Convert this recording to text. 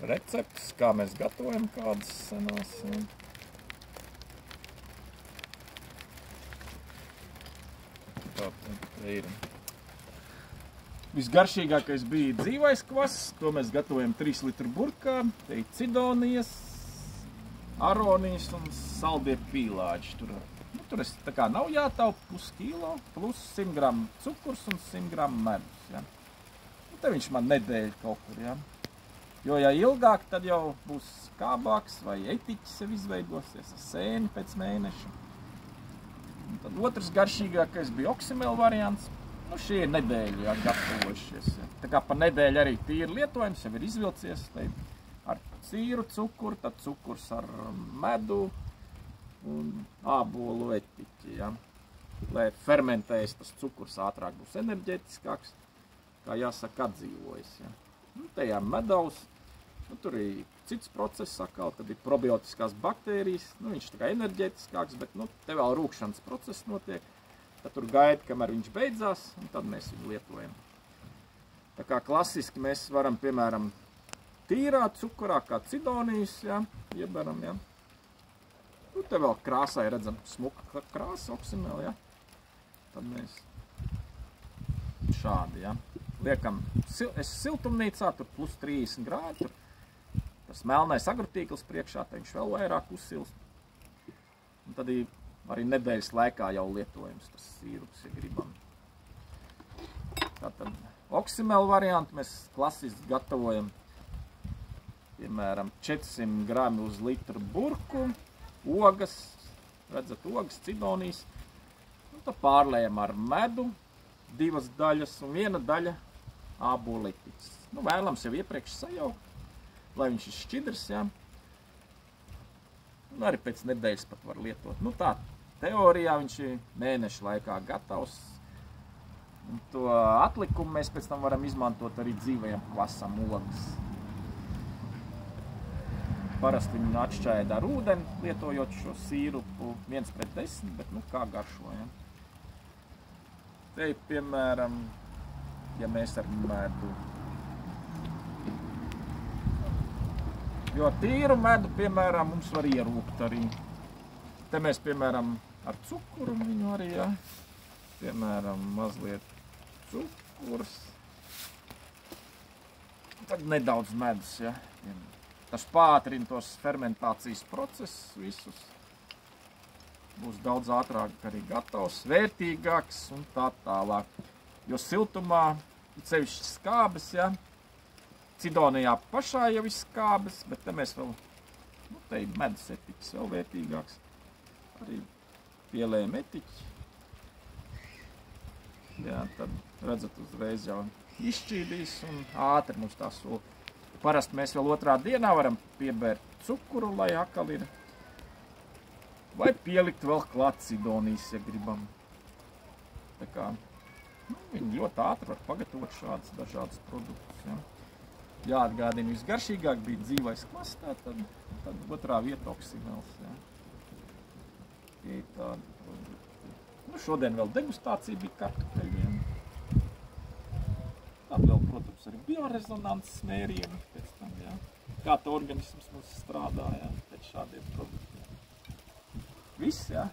receptes, kā mēs gatavojam kādas senās. Te ir. Visgaršīgākais bija dzīvais kvass, to mēs gatavojam 3 litru burkā. Te ir cidonijas, aronijas un saldie pīlāģi. Tur tā kā nav jātaupa puskilo, plus 100 gramu cukurs un 100 gramu medus. Ja. Te viņš man nedēļa kaut kur. Ja. Jo, ja ilgāk, tad jau būs kābāks vai etiķis jau izveidosies ar sēni pēc mēneša. Un tad otrs garšīgākais bija oksimela variants. Nu, šie ir nedēļi, ja, gatavojušies. Ja. Tā kā pa nedēļu arī tīri lietojums, jau ir izvilcies. Te ar cīru cukuru, tad cukurs ar medu un ābolu etiķi. Ja. Lai fermentējas tas cukurs ātrāk būs enerģētiskāks, kā jāsaka, atdzīvojas. Ja. Nu, te ir medaus, nu, tur ir cits process atkal, tad ir probiotiskās baktērijas, nu, viņš tā kā enerģētiskāks, bet nu, te vēl rūkšanas process notiek. Tad tur gaida, kamēr viņš beidzās, un tad mēs viņu lietojam. Tā kā klasiski mēs varam, piemēram, tīrā cukurā, kā cidonijas, ja, ieberam, ja. Nu, te vēl krāsai redzam smuka krāsa oksimela, ja. Tad mēs šādi, ja. Liekam, es siltumnīcā, tur plus 30 grādi, tur tas melnais agrutīkls priekšā, te viņš vēl vairāk uzsilst. Un tad arī nedēļas laikā jau lietojams tas sīrups, ja gribam. Tātad oksimela variantu mēs klasiski gatavojam, piemēram, 400 grami uz litru burku, ogas, redzat, ogas, cidonijas. Un tad pārlējam ar medu, 2 daļas un 1 daļa ābolu etiķis. Nu, vēlams jau iepriekš sajaukt, lai viņš ir šķidrs, ja. Un arī pēc nedēļas pat var lietot. Nu tā, teorijā viņš ir mēneša laikā gatavs. Un to atlikumu mēs pēc tam varam izmantot arī dzīvajam kvasam ogas. Parasti viņu atšķaida ar ūdeni, lietojot šo sīrupu 1:10, bet nu kā garšo, ja. Te ir, piemēram, ja mēs ar medu. Jo tīru medu, piemēram, mums var ierūkt arī. Te mēs, piemēram, ar cukuru viņu arī, ja. Piemēram, mazliet cukurs. Tad nedaudz medus, ja. Tas pātrina tos fermentācijas procesus visus. Būs daudz ātrāk arī gatavs, vērtīgāks un tā tālāk. Jo siltumā, sevišķi skābes, ja. Cidonijā pašā jau ir skābes, bet te mēs vēl, nu, te ir medus etiķis vēl vērtīgāks. Arī pielējam etiķi. Jā, tad redzat uzreiz jau izšķīdīs un ātri mums tā sula. Parasti mēs vēl otrā dienā varam piebērt cukuru, lai atkal ir. Vai pielikt vēl klāt cidonijas, ja gribam. Tā kā, nu, viņi ļoti ātri var pagatavot šādas dažādas produktus, ja. Jāatgādina, visgaršīgāk bija dzīvais kvass, tad otrā vieta oksimels. Ja. Tie ir tādi produkti. Nu, šodien vēl degustācija bija kartupeļiem. Tad vēl, protams, arī biorezonanses mērījumi pēc tam, ja. Kā tā organisms mums strādā, ja, pēc šādiem produktiem. Viss, ja.